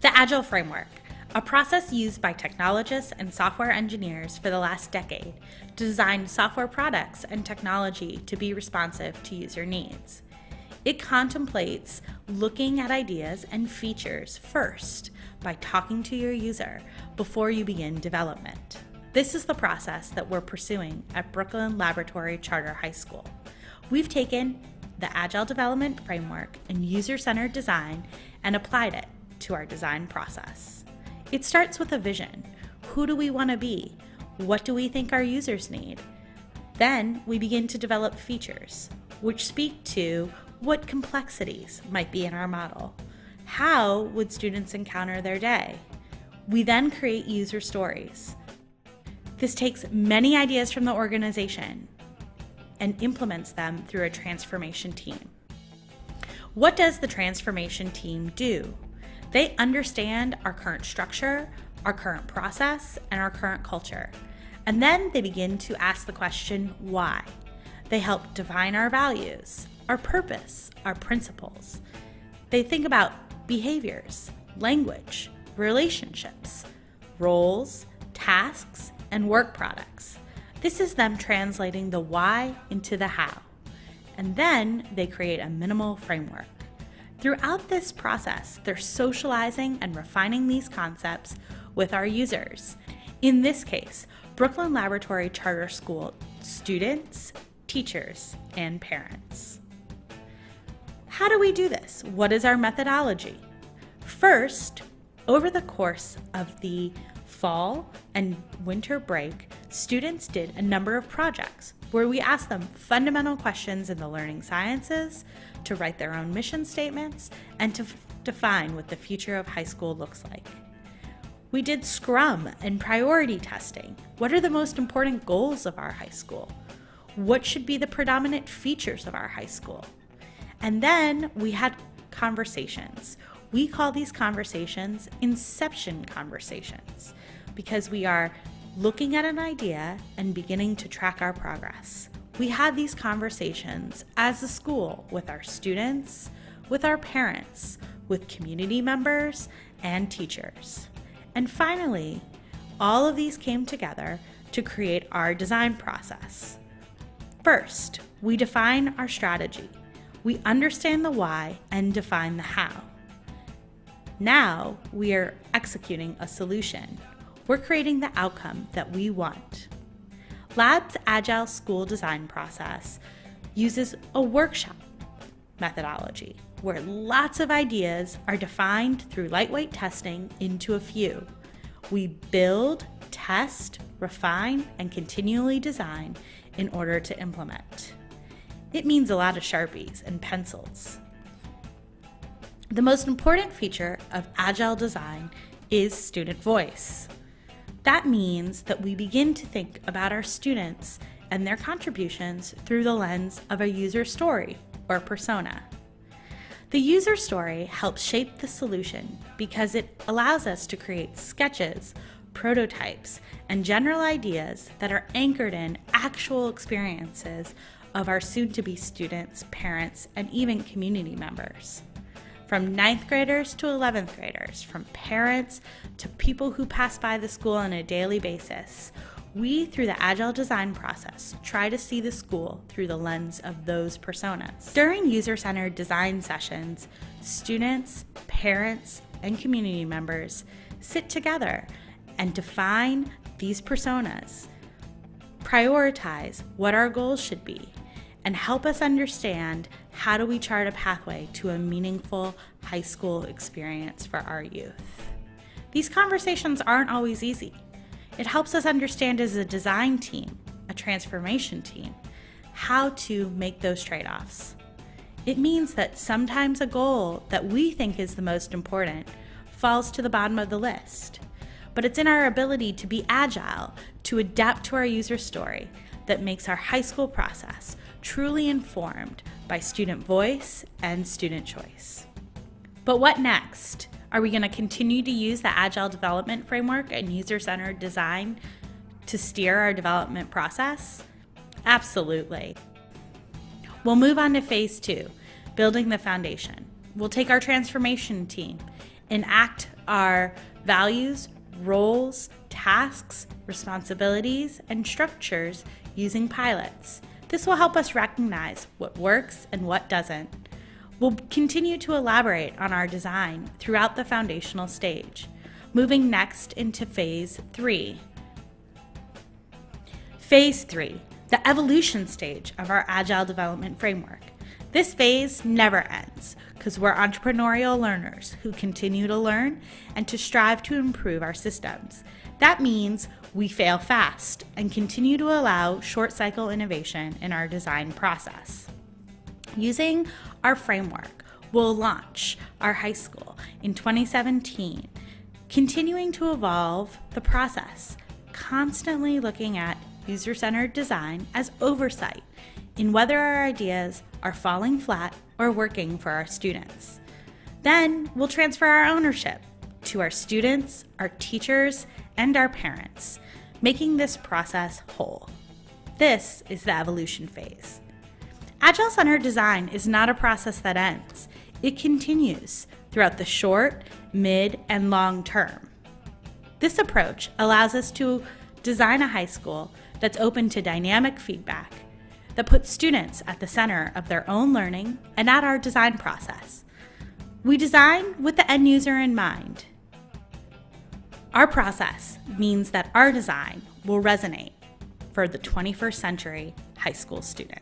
The Agile framework, a process used by technologists and software engineers for the last decade to design software products and technology to be responsive to user needs. It contemplates looking at ideas and features first by talking to your user before you begin development. This is the process that we're pursuing at Brooklyn Laboratory Charter High School. We've taken the Agile development framework and user-centered design and applied it to our design process. It starts with a vision. Who do we want to be? What do we think our users need? Then we begin to develop features, which speak to what complexities might be in our model. How would students encounter their day? We then create user stories. This takes many ideas from the organization and implements them through a transformation team. What does the transformation team do? They understand our current structure, our current process, and our current culture. And then they begin to ask the question, why? They help define our values, our purpose, our principles. They think about behaviors, language, relationships, roles, tasks, and work products. This is them translating the why into the how. And then they create a minimal framework. Throughout this process, they're socializing and refining these concepts with our users. In this case, Brooklyn Laboratory Charter School students, teachers, and parents. How do we do this? What is our methodology? First, over the course of the fall and winter break, students did a number of projects where we asked them fundamental questions in the learning sciences, to write their own mission statements, and to define what the future of high school looks like. We did Scrum and priority testing. What are the most important goals of our high school? What should be the predominant features of our high school? And then we had conversations. We call these conversations inception conversations because we are looking at an idea and beginning to track our progress. We had these conversations as a school with our students, with our parents, with community members, and teachers. And finally, all of these came together to create our design process. First, we define our strategy. We understand the why and define the how. Now we are executing a solution. We're creating the outcome that we want. Lab's Agile school design process uses a workshop methodology where lots of ideas are defined through lightweight testing into a few. We build, test, refine, and continually design in order to implement. It means a lot of Sharpies and pencils. The most important feature of Agile design is student voice. That means that we begin to think about our students and their contributions through the lens of a user story or persona. The user story helps shape the solution because it allows us to create sketches, prototypes, and general ideas that are anchored in actual experiences of our soon-to-be students, parents, and even community members. From 9th graders to 11th graders, from parents to people who pass by the school on a daily basis, we, through the Agile design process, try to see the school through the lens of those personas. During user-centered design sessions, students, parents, and community members sit together and define these personas, prioritize what our goals should be, and help us understand how do we chart a pathway to a meaningful high school experience for our youth. These conversations aren't always easy. It helps us understand as a design team, a transformation team, how to make those trade-offs. It means that sometimes a goal that we think is the most important falls to the bottom of the list. But it's in our ability to be agile, to adapt to our user story, that makes our high school process truly informed by student voice and student choice. But what next? Are we going to continue to use the Agile development framework and user-centered design to steer our development process? Absolutely. We'll move on to phase 2, building the foundation. We'll take our transformation team, enact our values, roles, tasks, responsibilities, and structures using pilots. This will help us recognize what works and what doesn't. We'll continue to elaborate on our design throughout the foundational stage, moving next into Phase 3. Phase 3, the evolution stage of our Agile development framework. This phase never ends because we're entrepreneurial learners who continue to learn and to strive to improve our systems. That means we fail fast and continue to allow short cycle innovation in our design process. Using our framework, we'll launch our high school in 2017, continuing to evolve the process, constantly looking at user-centered design as oversight in whether our ideas are falling flat or working for our students. Then we'll transfer our ownership to our students, our teachers, and our parents, making this process whole. This is the evolution phase. Agile-centered design is not a process that ends. It continues throughout the short, mid, and long term. This approach allows us to design a high school that's open to dynamic feedback, that puts students at the center of their own learning and at our design process. We design with the end user in mind. Our process means that our design will resonate for the 21st century high school student.